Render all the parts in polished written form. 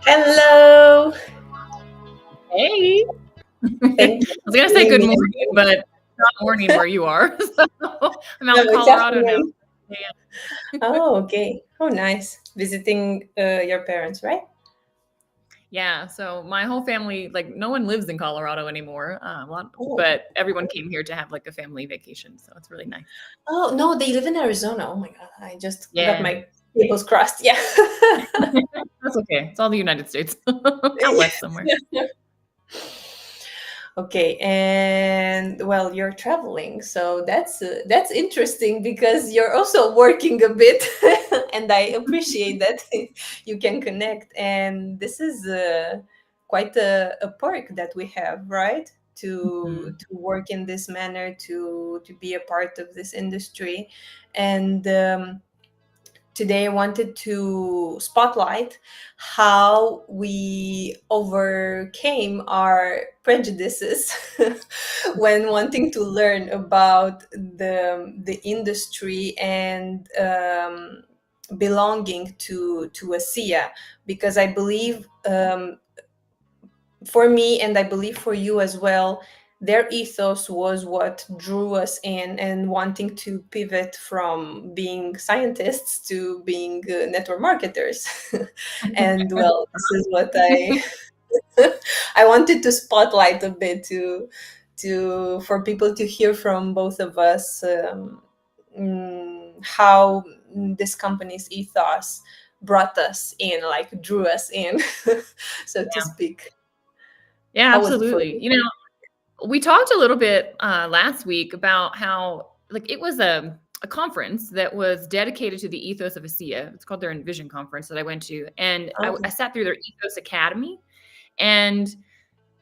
Hello. Hey. Thank I you was for gonna say giving good me a morning, call. but it's not morning where you are. So I'm out No, in it's Colorado now. afternoon. Oh, okay. Oh, nice. Visiting your parents, right? Yeah, so my whole family, like no one lives in Colorado anymore, Oh. but everyone came here to have like a family vacation, so it's really nice. Oh, no, they live in Arizona. Oh my God. I just got Yeah, my cables crossed. Yeah. that's okay. It's all the United States, out west somewhere. Okay, and well, you're traveling, so that's interesting because you're also working a bit, and I appreciate that you can connect. And this is quite a perk that we have, right? Mhm. To work in this manner, to be a part of this industry, and today I wanted to spotlight how we overcame our prejudices when wanting to learn about the industry and belonging to ASEA, because I believe for me, and I believe for you as well, their ethos was what drew us in and wanting to pivot from being scientists to being network marketers. And well, this is what I wanted to spotlight a bit to for people to hear from both of us, how this company's ethos brought us in, like drew us in, so to Yeah, speak. yeah, How was it for absolutely. you? We talked a little bit last week about how like it was a conference that was dedicated to the ethos of ASEA. It's called their Envision conference that I went to, and I Okay. sat through their Ethos Academy, and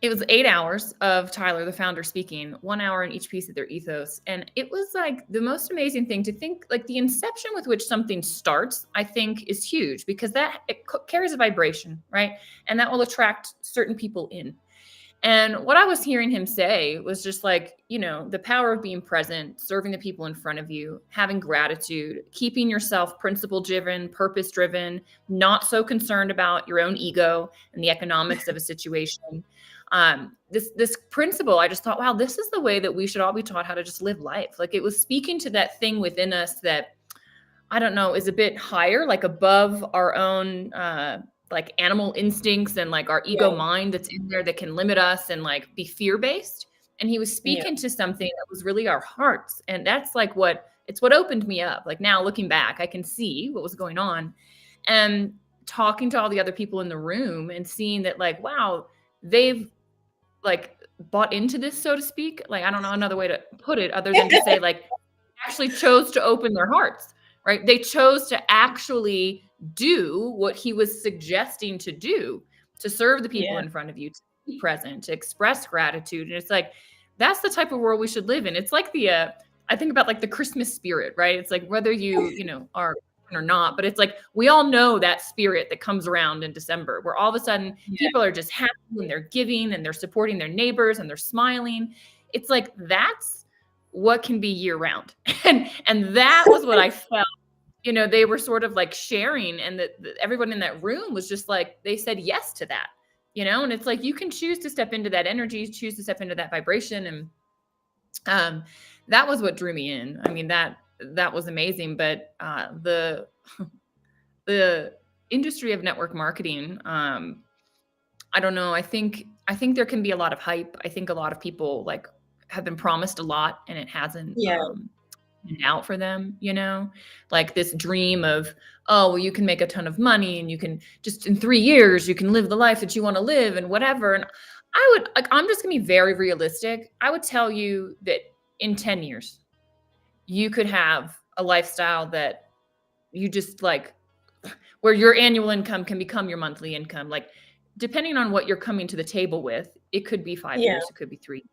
it was 8 hours of Tyler, the founder, speaking, 1 hour in each piece of their ethos. And it was like the most amazing thing to think, like the inception with which something starts, I think is huge because that it carries a vibration, right? And that will attract certain people in. And what I was hearing him say was just like, the power of being present, serving the people in front of you, having gratitude, keeping yourself principle driven, purpose driven, not so concerned about your own ego and the economics of a situation. This principle, I just thought, wow, this is the way that we should all be taught how to just live life. Like it was speaking to that thing within us that I don't know, is a bit higher, like above our own like animal instincts and like our ego Yeah. mind that's in there that can limit us and like be fear-based. And he was Yeah. speaking to something that was really our hearts. And that's like what opened me up. Like now looking back, I can see what was going on. And talking to all the other people in the room and seeing that like, wow, they've like bought into this, so to speak. Like, I don't know another way to put it other than to say like actually chose to open their hearts, right? They chose to actually do what he was suggesting to do, to serve the people Yeah. in front of you, to be present, to express gratitude. And it's like, that's the type of world we should live in. It's like I think about like the Christmas spirit, right? It's like whether you are or not, but it's like we all know that spirit that comes around in December where all of a sudden Yeah. people are just happy and they're giving and they're supporting their neighbors and they're smiling. It's like that's what can be year round. And that was what I felt. They were sort of like sharing, and that everyone in that room was just like they said yes to that. And it's like you can choose to step into that energy, choose to step into that vibration, and um, that was what drew me in. I mean that was amazing. But the industry of network marketing, I don't know. I think there can be a lot of hype. I think a lot of people like have been promised a lot and it hasn't Yeah. panned out for them, like this dream of, oh, well, you can make a ton of money and you can just in 3 years, you can live the life that you want to live and whatever. And I'm just gonna be very realistic. I would tell you that in 10 years, you could have a lifestyle that you just like where your annual income can become your monthly income. Like, depending on what you're coming to the table with, it could be 5 Yeah. years, it could be 3.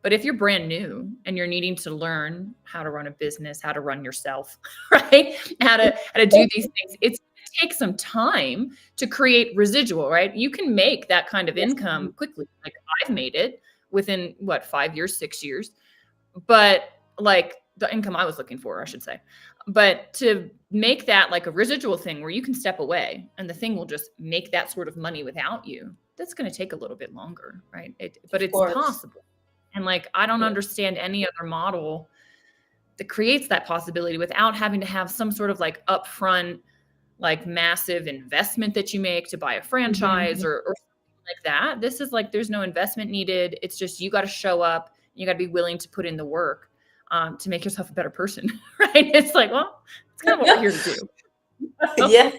But if you're brand new and you're needing to learn how to run a business, how to run yourself, right? How to do these things, it's going to take some time to create residual, right? You can make that kind of Yes. income quickly. Like I've made it within 5 years, 6 years. But like the income I was looking for, I should say. But to make that like a residual thing where you can step away and the thing will just make that sort of money without you, that's going to take a little bit longer, right? But Of it's course. possible. And like, I don't Yeah. understand any other model that creates that possibility without having to have some sort of like upfront, like massive investment that you make to buy a franchise Mhm. or something like that. This is like, there's no investment needed. It's just, you got to show up, you got to be willing to put in the work to make yourself a better person, right? It's like, well, it's kind of what we're here to do. Yeah.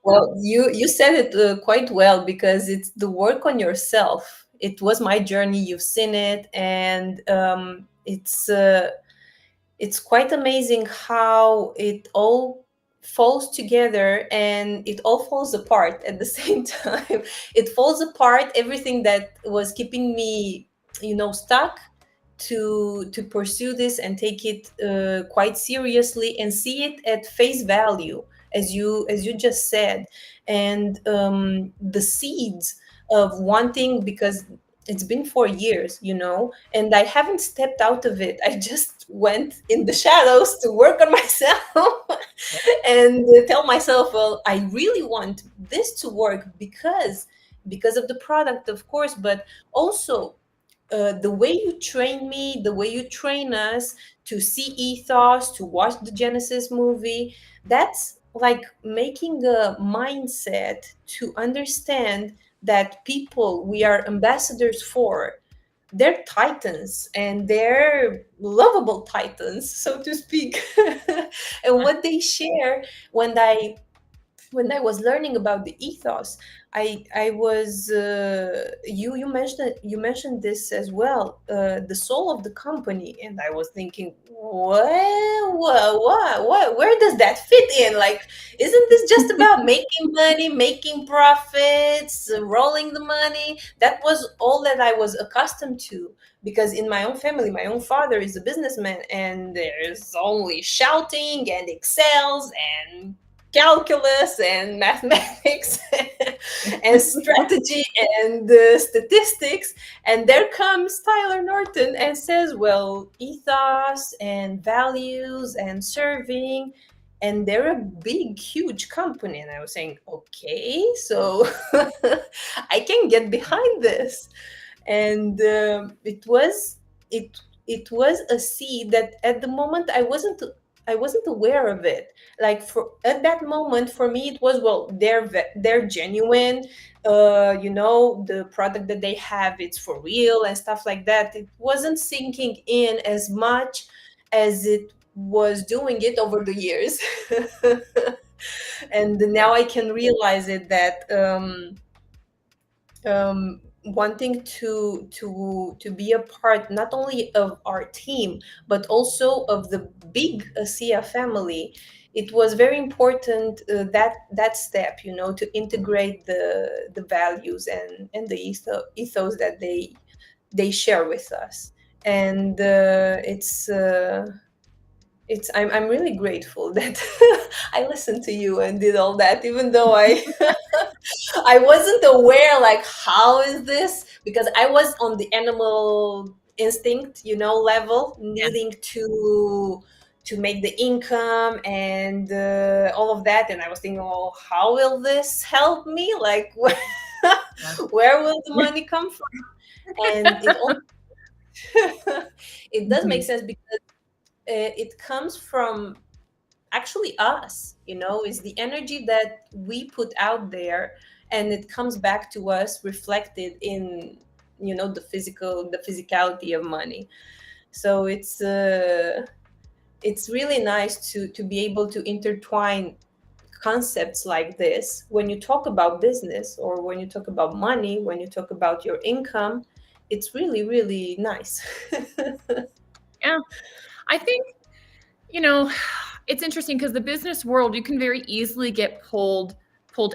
Well, you said it quite well, because it's the work on yourself. It was my journey. You've seen it, and it's quite amazing how it all falls together and it all falls apart at the same time. It falls apart, everything that was keeping me, stuck, to pursue this and take it quite seriously and see it at face value, as you just said. And the seeds of wanting, because it's been 4 years, and I haven't stepped out of it. I just went in the shadows to work on myself and tell myself, well, I really want this to work, because of the product, of course, but also the way you train me, the way you train us to see ethos, to watch the Genesis movie, that's like making a mindset to understand that people we are ambassadors for, they're titans, and they're lovable titans, so to speak. And what they share, when I was learning about the ethos, I was you mentioned this as well, the soul of the company, and I was thinking, what, where does that fit in? Like, isn't this just about making money, making profits, rolling the money? That was all that I was accustomed to, because in my own family, my own father is a businessman, and there's only shouting and excels and calculus and mathematics and strategy and statistics. And there comes Tyler Norton and says, well, ethos and values and serving. And they're a big, huge company. And I was saying, okay, so I can get behind this. And it was a seed that at the moment I wasn't aware of it. Like, for at that moment, for me, it was, well, they're genuine. The product that they have, it's for real and stuff like that. It wasn't sinking in as much as it was doing it over the years. And Yeah. now I can realize it, that wanting to be a part not only of our team, but also of the big Asia family. It was very important, that step, to integrate the values and the ethos that they share with us. And I'm really grateful that I listened to you and did all that, even though I wasn't aware, like, how is this? Because I was on the animal instinct, level, Yeah. needing to make the income and all of that. And I was thinking, oh, how will this help me? Like, where will the Yeah. money come from? And it all it does make Mhm. sense, because it comes from actually us, is the energy that we put out there, and it comes back to us reflected in, the physicality of money. So it's really nice to be able to intertwine concepts like this when you talk about business, or when you talk about money, when you talk about your income. It's really, really nice. Yeah. I think, you know, it's interesting because the business world, you can very easily get pulled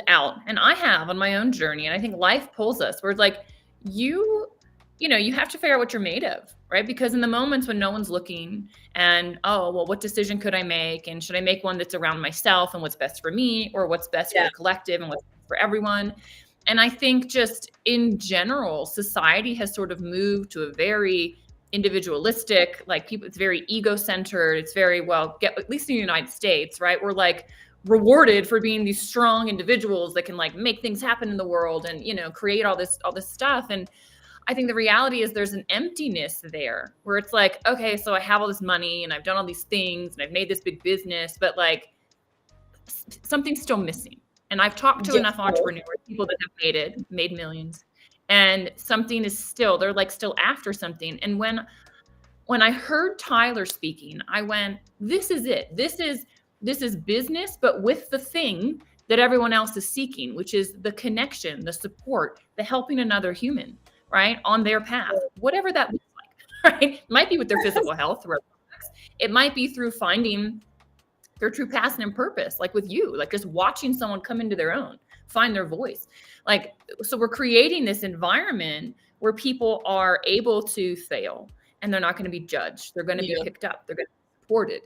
out. And I have on my own journey. And I think life pulls us where it's like you, you have to figure out what you're made of, right? Because in the moments when no one's looking and, oh, well, what decision could I make? And should I make one that's around myself and what's best for me, or what's best for Yeah. the collective and what's best for everyone? And I think just in general, society has sort of moved to a very individualistic, like people, it's very ego-centered. It's very, well, at least in the United States, right? We're like rewarded for being these strong individuals that can like make things happen in the world and, create all this stuff. And I think the reality is there's an emptiness there where it's like, okay, so I have all this money and I've done all these things and I've made this big business, but like something's still missing. And I've talked to enough entrepreneurs, people that have made millions, and something is still, they're like still after something. And when I heard Tyler speaking, I went, this is it. This is business, but with the thing that everyone else is seeking, which is the connection, the support, the helping another human, right, on their path, whatever that looks like, right? It might be with their physical health, it might be through finding their true passion and purpose, like with you, like just watching someone come into their own, find their voice. Like, so we're creating this environment where people are able to fail and they're not going to be judged. They're going to be picked up. They're going to be supported.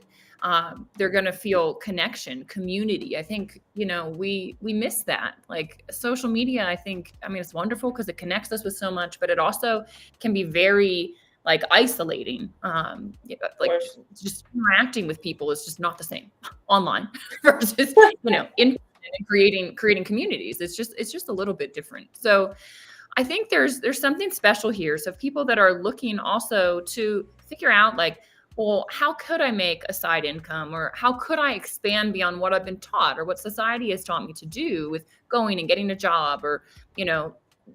They're going to feel connection, community. I think, we miss that. Like social media, I mean, it's wonderful because it connects us with so much, but it also can be very like isolating. Like just interacting with people is just not the same online versus, in creating communities. It's just a little bit different. So I think there's something special here. So people that are looking also to figure out like, well, how could I make a side income, or how could I expand beyond what I've been taught or what society has taught me to do with going and getting a job, or,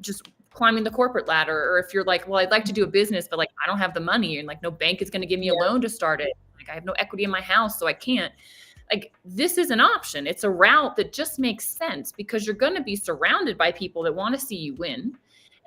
just climbing the corporate ladder. Or if you're like, well, I'd like to do a business, but like, I don't have the money and like no bank is going to give me a loan to start it. Like I have no equity in my house, so I can't. Like this is an option. It's a route that just makes sense because you're going to be surrounded by people that want to see you win.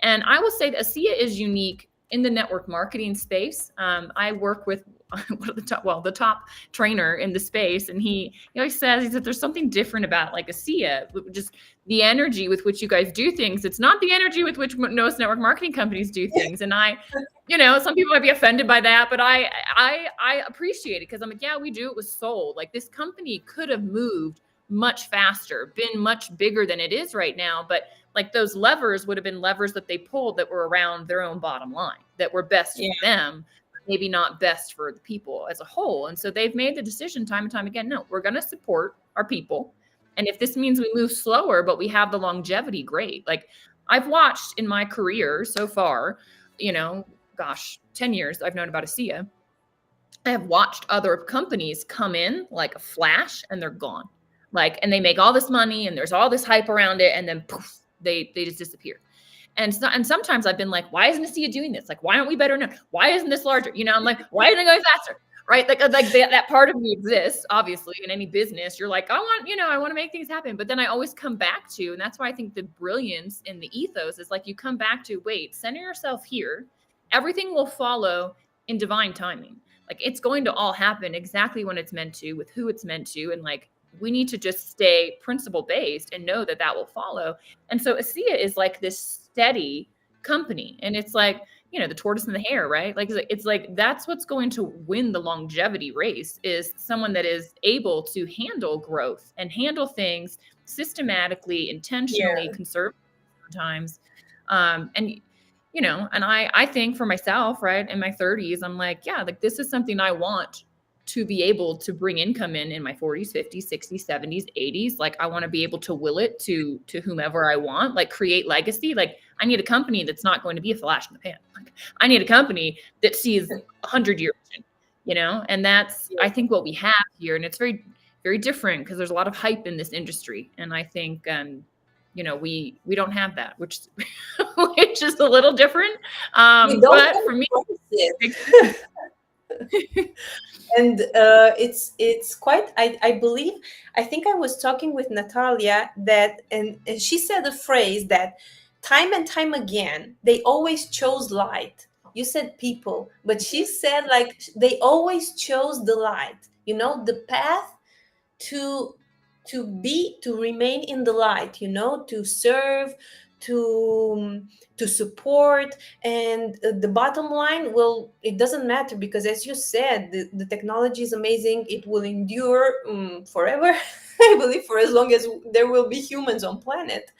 And I will say that Asea is unique in the network marketing space. I work with the top trainer in the space, and he always says that there's something different about like Asea, just the energy with which you guys do things. It's not the energy with which most network marketing companies do things. And some people might be offended by that, but I appreciate it because I'm like, yeah, we do it with soul. Like this company could have moved much faster, been much bigger than it is right now, but like those levers would have been levers that they pulled that were around their own bottom line, that were best for them, maybe not best for the people as a whole. And so they've made the decision time and time again, no, we're going to support our people. And if this means we move slower, but we have the longevity, great. Like I've watched in my career so far, 10 years I've known about Asea. I have watched other companies come in like a flash and they're gone. Like, and they make all this money and there's all this hype around it. And then poof, they just disappear. And sometimes I've been like, why isn't Asea doing this? Like, why aren't we better known? Why isn't this larger? I'm like, why isn't it going faster? Right. Like that part of me exists, obviously, in any business. You're like, I want to make things happen. But then I always come back to, and that's why I think the brilliance in the ethos is like, you come back to, wait, center yourself here. Everything will follow in divine timing. Like it's going to all happen exactly when it's meant to, with who it's meant to. And like, we need to just stay principle based and know that will follow. And so Asea is like this steady company. And it's like, the tortoise and the hare, right? Like, it's like, that's what's going to win the longevity race, is someone that is able to handle growth and handle things systematically, intentionally, conservatively sometimes. And I think for myself, right, in my 30s, I'm like, yeah, like this is something I want to be able to bring income in my 40s, 50s, 60s, 70s, 80s. Like I want to be able to will it to whomever I want, like create legacy. Like I need a company that's not going to be a flash in the pan. Like I need a company that sees 100 years, and that's, I think, what we have here. And it's very, very different because there's a lot of hype in this industry. And I think, we don't have that, which is a little different. But for me, and it's quite, I believe, I think I was talking with Natalia and she said a phrase that time and time again, they always chose light. You said people, but she said like they always chose the light, the path to remain in the light, to serve, to support. And the bottom line, well, it doesn't matter because, as you said, the technology is amazing. It will endure forever. I believe for as long as there will be humans on planet.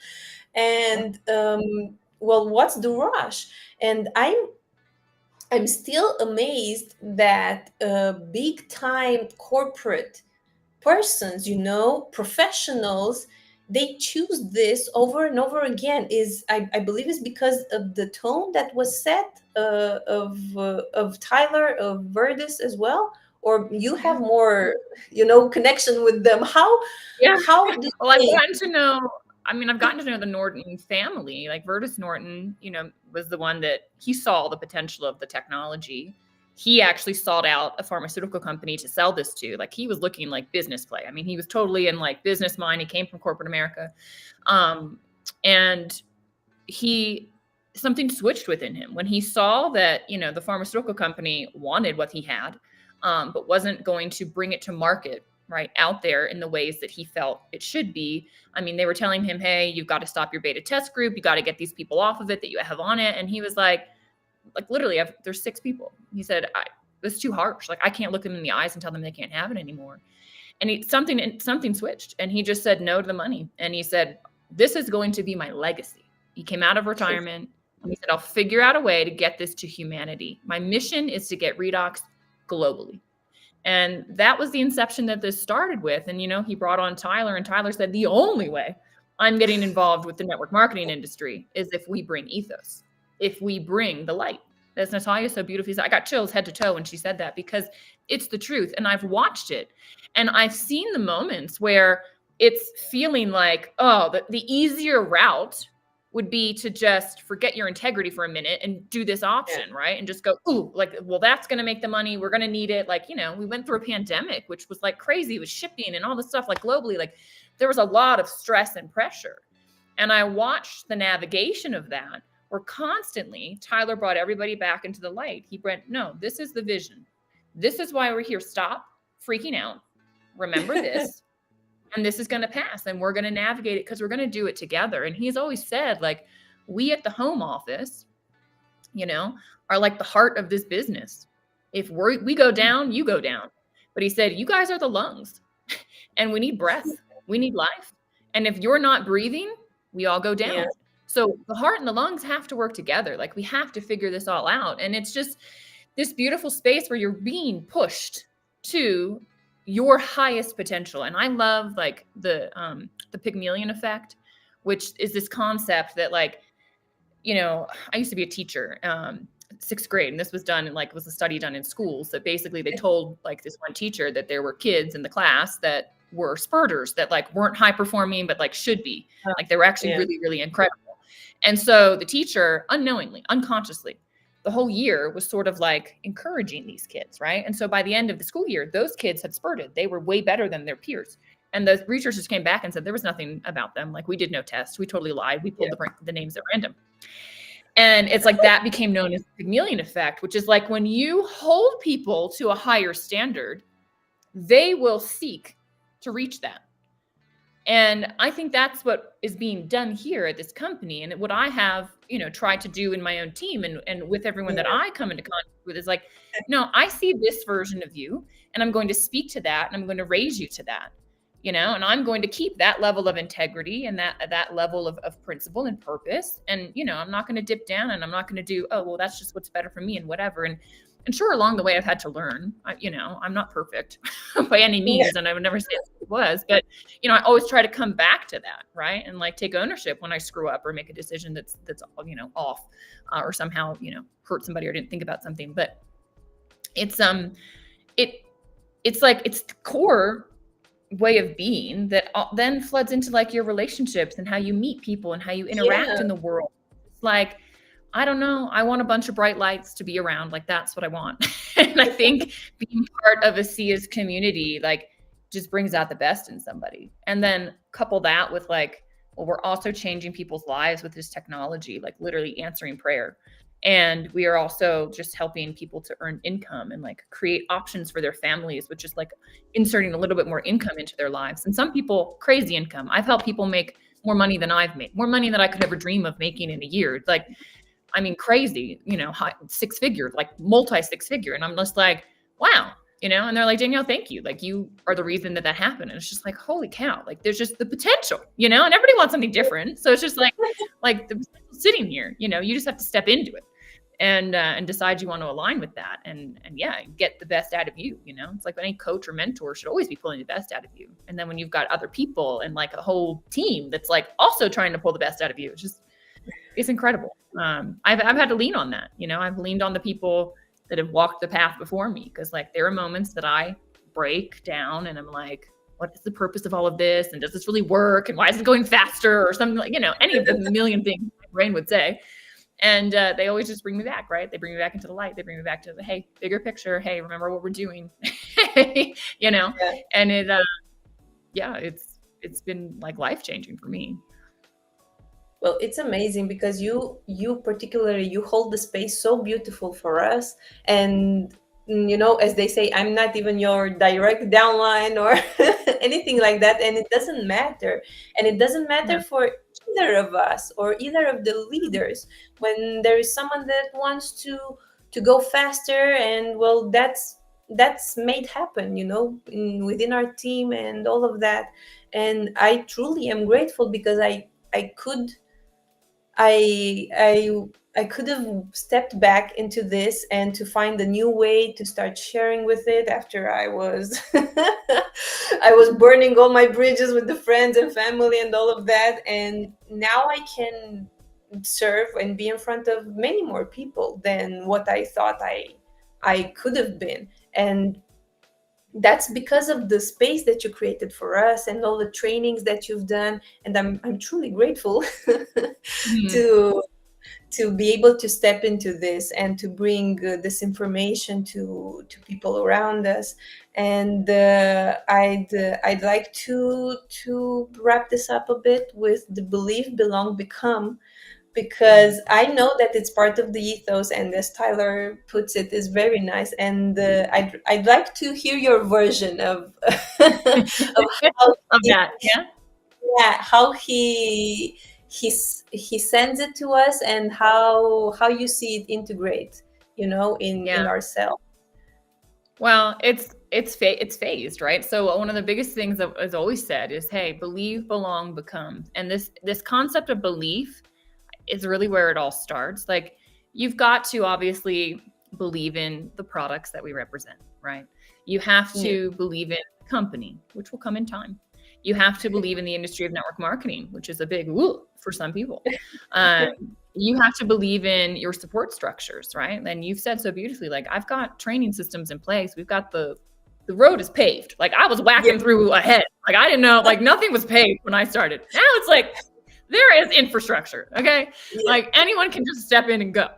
And well, what's the rush? And I'm still amazed that big time corporate persons, professionals, they choose this over and over again. I believe is because of the tone that was set of Tyler, of Verdis as well, or you have Yeah. more, connection with them. Yeah. How do Well, I've they? gotten to know, I mean, I've gotten to know the Norton family. Like Vertus Norton, was the one that he saw the potential of the technology. He actually sought out a pharmaceutical company to sell this to. Like he was looking like business play. I mean, he was totally in like business mind. He came from corporate America. And he something switched within him when he saw that the pharmaceutical company wanted what he had, but wasn't going to bring it to market right out there in the ways that he felt it should be. I mean, they were telling him, hey, you've got to stop your beta test group, you got to get these people off of it that you have on it. And he was like literally, there's 6 people. He said, it's too harsh, like I can't look them in the eyes and tell them they can't have it anymore. And something switched, and he just said no to the money, and he said, this is going to be my legacy. He came out of retirement and he said, I'll figure out a way to get this to humanity. My mission is to get redox globally. And that was the inception that this started with. And, he brought on Tyler, and Tyler said, the only way I'm getting involved with the network marketing industry is if we bring ethos, if we bring the light. As Natalia so beautifully said, I got chills head to toe when she said that, because it's the truth. And I've watched it, and I've seen the moments where it's feeling like, oh, the easier route would be to just forget your integrity for a minute and do this option, right? And just go, ooh, like, well, that's going to make the money. We're going to need it. Like, we went through a pandemic, which was like crazy with shipping and all this stuff, like globally, like there was a lot of stress and pressure. And I watched the navigation of that, where constantly Tyler brought everybody back into the light. He went, no, this is the vision. This is why we're here. Stop freaking out. Remember this. And this is going to pass, and we're going to navigate it because we're going to do it together. And he's always said, like, we at the home office, are like the heart of this business. If we go down, you go down. But he said, you guys are the lungs, and we need breath. We need life. And if you're not breathing, we all go down. Yeah. So the heart and the lungs have to work together. Like, we have to figure this all out. And it's just this beautiful space where you're being pushed to your highest potential. And I love like the Pygmalion effect, which is this concept that, like, I used to be a teacher, 6th grade, and this was done in was a study done in schools, that basically they told like this one teacher that there were kids in the class that were spurters, that like weren't high performing, but like should be, like they were actually really, really incredible. And so the teacher unknowingly, unconsciously, the whole year was sort of like encouraging these kids, right? And so by the end of the school year, those kids had spurted. They were way better than their peers. And the researchers came back and said there was nothing about them. Like, we did no test. We totally lied. We pulled the names at random. And it's like that became known as the Pygmalion effect, which is like when you hold people to a higher standard, they will seek to reach that. And I think that's what is being done here at this company. And what I have, tried to do in my own team and with everyone that I come into contact with is like, no, I see this version of you, and I'm going to speak to that, and I'm going to raise you to that, and I'm going to keep that level of integrity and that level of principle and purpose. And, I'm not going to dip down, and I'm not going to do, oh, well, that's just what's better for me and whatever. And sure, along the way, I've had to learn. I'm not perfect by any means, and I would never say it was. But I always try to come back to that, right, and like take ownership when I screw up or make a decision that's off, or somehow hurt somebody or didn't think about something. But it's it's like it's the core way of being that then floods into like your relationships and how you meet people and how you interact in the world. It's like, I don't know, I want a bunch of bright lights to be around. Like, that's what I want. And I think being part of Asea's community, like, just brings out the best in somebody. And then couple that with like, well, we're also changing people's lives with this technology, like literally answering prayer. And we are also just helping people to earn income and like create options for their families, which is like inserting a little bit more income into their lives. And some people, crazy income. I've helped people make more money than I've made, more money than I could ever dream of making in a year. It's like, I mean, crazy, high, 6 figure, like multi 6 figure. And I'm just like, wow, and they're like, Danielle, thank you. Like, you are the reason that happened. And it's just like, holy cow, like there's just the potential, and everybody wants something different. So it's just like the potential sitting here, you just have to step into it. and decide you want to align with that, and yeah, get the best out of you. It's like any coach or mentor should always be pulling the best out of you. And then when you've got other people and like a whole team that's like also trying to pull the best out of you, it's incredible. I've had to lean on that. I've leaned on the people that have walked the path before me, because like there are moments that I break down and I'm like, what is the purpose of all of this? And does this really work? And why is it going faster? Or something like, any of the million things my brain would say. And they always just bring me back, right? They bring me back into the light. They bring me back to the, hey, bigger picture. Hey, remember what we're doing, Yeah. And it's been like life-changing for me. Well, it's amazing because you particularly, you hold the space so beautiful for us. And as they say, I'm not even your direct downline or anything like that, and it doesn't matter. And it doesn't matter for either of us or either of the leaders. When there is someone that wants to go faster, and well, that's made happen, within our team and all of that. And I truly am grateful because I could I could have stepped back into this and to find a new way to start sharing with it after I was I was burning all my bridges with the friends and family and all of that. And now I can serve and be in front of many more people than what I thought I could have been. And that's because of the space that you created for us and all the trainings that you've done. And I'm truly grateful to be able to step into this and to bring this information to people around us. And I'd like to wrap this up a bit with the believe, belong, become, because I know that it's part of the ethos, and as Tyler puts it, is very nice. And I'd like to hear your version of of how of that. how he sends it to us, and how you see it integrate, in ourselves. Well, it's phased, right? So one of the biggest things that is always said is, hey, believe, belong, become. And this concept of belief is really where it all starts. Like, you've got to obviously believe in the products that we represent, right? You have to believe in the company, which will come in time. You have to believe in the industry of network marketing, which is a big woo for some people. You have to believe in your support structures, right? And you've said so beautifully, like, I've got training systems in place. We've got the road is paved. Like, I was whacking through ahead. Like, I didn't know, like, nothing was paved when I started. Now it's like, there is infrastructure, okay? Like, anyone can just step in and go.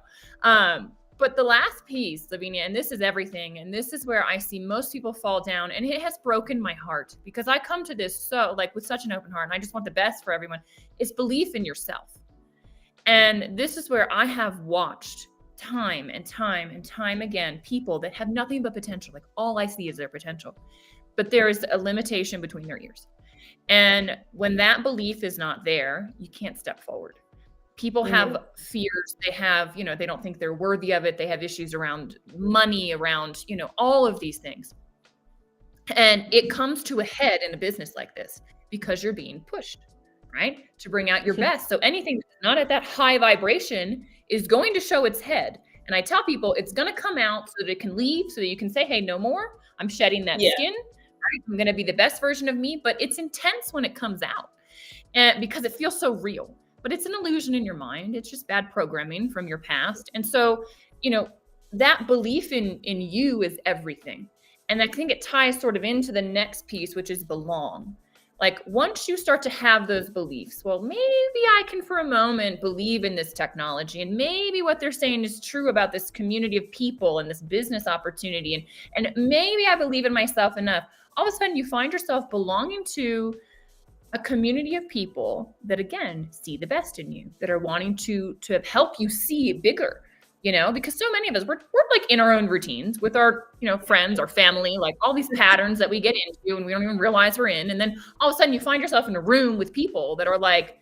But the last piece, Lavinia, and this is everything, and this is where I see most people fall down, and it has broken my heart, because I come to this with such an open heart, and I just want the best for everyone, is belief in yourself. And this is where I have watched time and time and time again people that have nothing but potential. Like, all I see is their potential, but there is a limitation between their ears. And when that belief is not there, you can't step forward. People have fears. They have, they don't think they're worthy of it. They have issues around money, around, all of these things. And it comes to a head in a business like this because you're being pushed, right? To bring out your best. So anything that's not at that high vibration is going to show its head. And I tell people it's going to come out so that it can leave, so that you can say, hey, no more. I'm shedding that skin. Right? I'm going to be the best version of me. But it's intense when it comes out, and because it feels so real. But it's an illusion in your mind. It's just bad programming from your past. And so, that belief in you is everything. And I think it ties sort of into the next piece, which is belong. Like, once you start to have those beliefs, well, maybe I can for a moment believe in this technology, and maybe what they're saying is true about this community of people and this business opportunity. And maybe I believe in myself enough. All of a sudden you find yourself belonging to a community of people that, again, see the best in you, that are wanting to help you see bigger, because so many of us, we're like in our own routines with our, friends, our family, like all these patterns that we get into and we don't even realize we're in. And then all of a sudden you find yourself in a room with people that are like,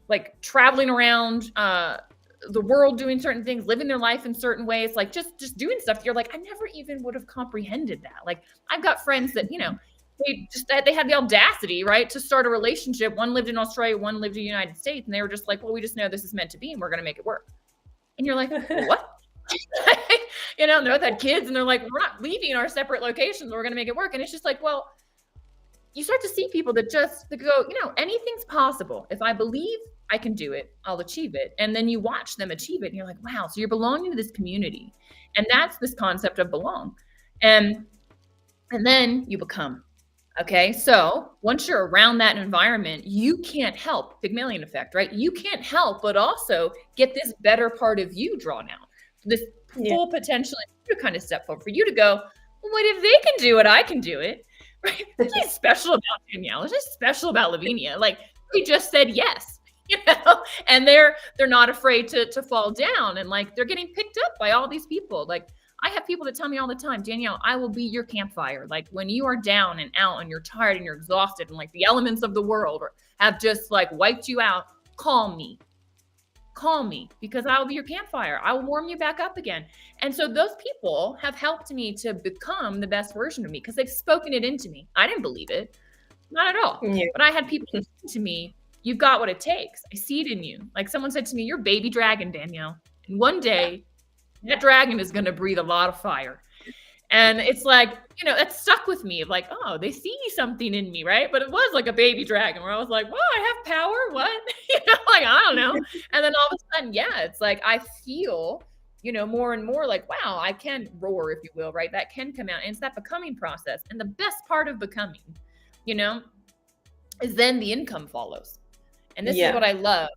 like traveling around the world, doing certain things, living their life in certain ways, like just doing stuff. You're like, I never even would have comprehended that. Like, I've got friends that, they had the audacity, right, to start a relationship. One lived in Australia, one lived in the United States. And they were just like, well, we just know this is meant to be and we're going to make it work. And you're like, what? And they're had kids and they're like, we're not leaving our separate locations. We're going to make it work. And it's just like, well, you start to see people that go, anything's possible. If I believe I can do it, I'll achieve it. And then you watch them achieve it and you're like, wow, so you're belonging to this community. And that's this concept of belong. And then you become. Okay. So once you're around that environment, you can't help Pygmalion effect, right? You can't help but also get this better part of you drawn out, this full potential to kind of step forward for you to go, well, what if they can do it? I can do it. Right? She's special about Danielle. She's special about Lavinia. Like we just said yes, and they're not afraid to fall down, and like they're getting picked up by all these people. Like I have people that tell me all the time, Danielle, I will be your campfire. Like when you are down and out and you're tired and you're exhausted and like the elements of the world have just like wiped you out, call me because I will be your campfire. I will warm you back up again. And so those people have helped me to become the best version of me because they've spoken it into me. I didn't believe it, not at all. Yeah. But I had people say to me, you've got what it takes. I see it in you. Like someone said to me, you're baby dragon, Danielle. And one day that dragon is going to breathe a lot of fire. And it's like, that stuck with me of like, oh, they see something in me, right? But it was like a baby dragon where I was like, well, I have power. What? Like, I don't know. And then all of a sudden, it's like, I feel, more and more like, wow, I can roar, if you will, right? That can come out. And it's that becoming process. And the best part of becoming, is then the income follows. And this is what I love.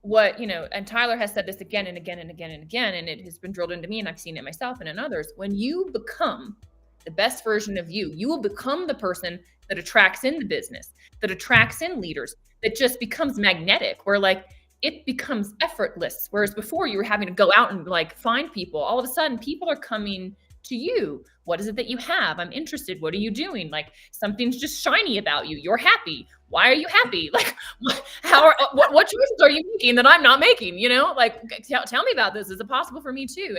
And Tyler has said this again and again and again and again, and it has been drilled into me and I've seen it myself and in others. When you become the best version of you, you will become the person that attracts in the business, that attracts in leaders, that just becomes magnetic, where like it becomes effortless. Whereas before you were having to go out and like find people, all of a sudden people are coming to you. What is it that you have? I'm interested. What are you doing? Like something's just shiny about you. You're happy. Why are you happy? Like what choices are you making that I'm not making? Like tell me about this. Is it possible for me too?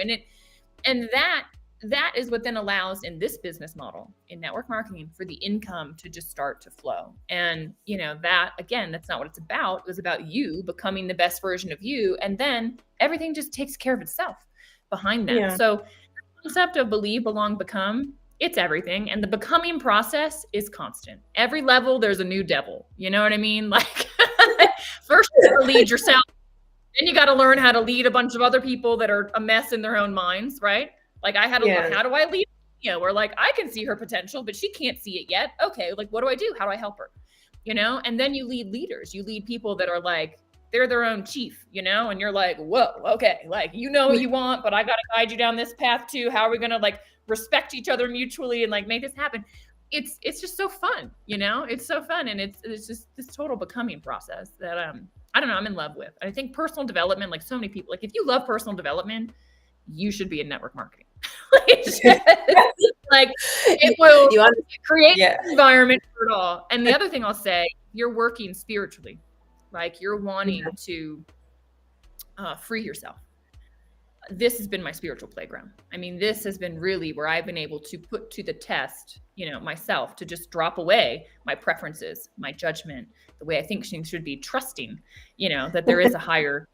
And that is what then allows in this business model in network marketing for the income to just start to flow. And that again, that's not what it's about. It was about you becoming the best version of you. And then everything just takes care of itself behind that. Yeah. So concept of believe, belong, become, it's everything. And the becoming process is constant. Every level, there's a new devil. You know what I mean? Like first you got to lead yourself. Then you got to learn how to lead a bunch of other people that are a mess in their own minds, right? Like I had to learn, how do I lead? Where like I can see her potential, but she can't see it yet. Okay, like what do I do? How do I help her? And then you lead leaders. You lead people that are like, they're their own chief, and you're like, whoa, okay. Like, what you want, but I got to guide you down this path too. How are we going to like respect each other mutually and like make this happen? It's just so fun, it's so fun. And it's just this total becoming process that, I don't know, I'm in love with. I think personal development, like so many people, like if you love personal development, you should be in network marketing. Like it will create an environment for it all. And the other thing I'll say, you're working spiritually. Like you're wanting to free yourself. This has been my spiritual playground. I mean, this has been really where I've been able to put to the test, myself, to just drop away my preferences, my judgment, the way I think things should be, trusting, that there is a higher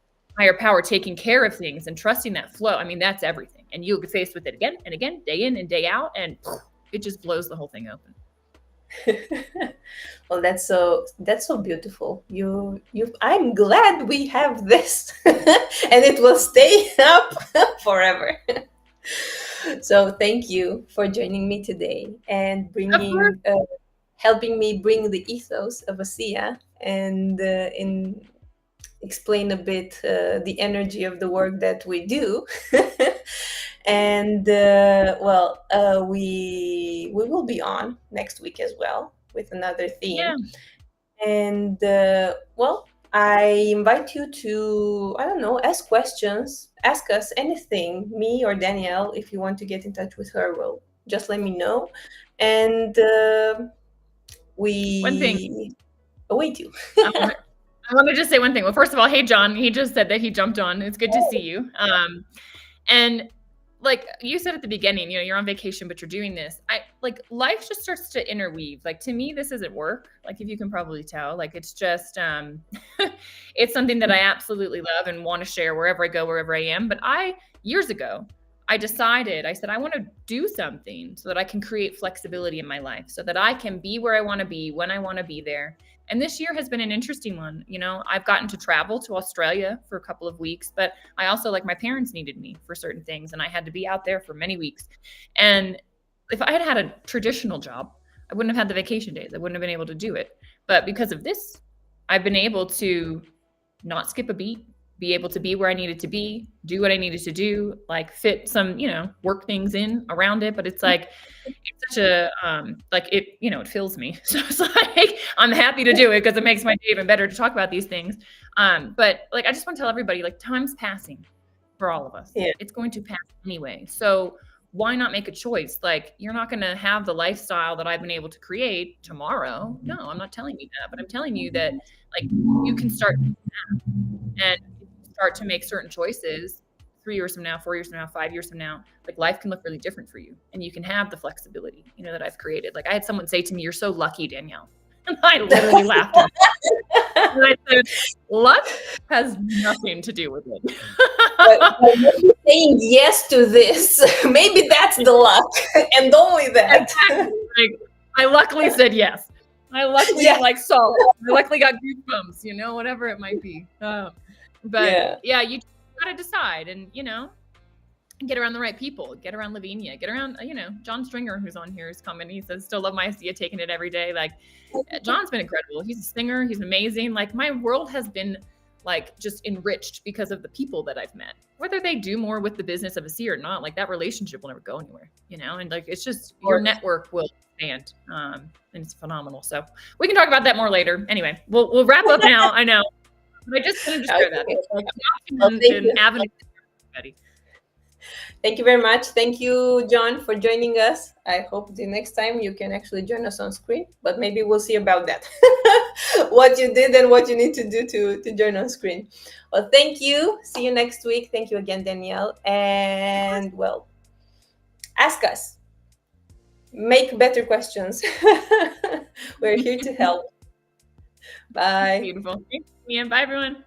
power taking care of things and trusting that flow. I mean, that's everything. And you'll get faced with it again and again, day in and day out, and it just blows the whole thing open. Well, that's so beautiful. I'm glad we have this and it will stay up forever. So thank you for joining me today and helping me bring the ethos of Asea and explain a bit the energy of the work that we do. And we will be on next week as well with another theme. Yeah. And I invite you to, I don't know, ask questions, ask us anything, me or Danielle. If you want to get in touch with her, well, just let me know. And we one thing await you. I want to just say one thing. Well, first of all, hey John, he just said that he jumped on. It's good to see you. And like you said at the beginning, you're on vacation, but you're doing this. like life just starts to interweave. Like to me, this isn't work. Like if you can probably tell, like it's just it's something that I absolutely love and want to share wherever I go, wherever I am. But years ago, I decided, I said, I want to do something so that I can create flexibility in my life, so that I can be where I want to be when I want to be there. And this year has been an interesting one. You know, I've gotten to travel to Australia for a couple of weeks, but I also, like, my parents needed me for certain things, and I had to be out there for many weeks. And if I had had a traditional job, I wouldn't have had the vacation days. I wouldn't have been able to do it. But because of this, I've been able to not skip a beat, be able to be where I needed to be, do what I needed to do, like fit some, work things in around it. But it's like, it's such a, like it, it fills me. So it's like, I'm happy to do it because it makes my day even better to talk about these things. But like, I just want to tell everybody, like, time's passing for all of us. Yeah. It's going to pass anyway. So why not make a choice? Like, you're not going to have the lifestyle that I've been able to create tomorrow. No, I'm not telling you that, but I'm telling you that, like, you can start and start to make certain choices 3 years from now, 4 years from now, 5 years from now. Like, life can look really different for you, and you can have the flexibility, that I've created. Like, I had someone say to me, "You're so lucky, Danielle." And I literally laughed at it. And I said, luck has nothing to do with it. But you're saying yes to this, maybe that's the luck, and only that. Exactly. Like, I luckily said yes. I luckily saw it. I luckily got goosebumps, whatever it might be. But you gotta decide, and get around the right people, get around Lavinia, get around, John Stringer, who's on here, is coming. He says, still love my Asea, taking it every day. Like, John's been incredible. He's a singer. He's amazing. Like, my world has been, like, just enriched because of the people that I've met, whether they do more with the business of Asea or not. Like, that relationship will never go anywhere, and like, it's just, your network will expand. And it's phenomenal. So we can talk about that more later. Anyway, we'll wrap up now. I know, but I just wanted to share that. Like, an avenue for everybody. Thank you very much. Thank you, John, for joining us. I hope the next time you can actually join us on screen, but maybe we'll see about that. What you did and what you need to do to join on screen. Well, thank you. See you next week. Thank you again, Danielle. And, well, ask us. Make better questions. We're here to help. Bye. Beautiful. Thanks, Mia. Bye, everyone.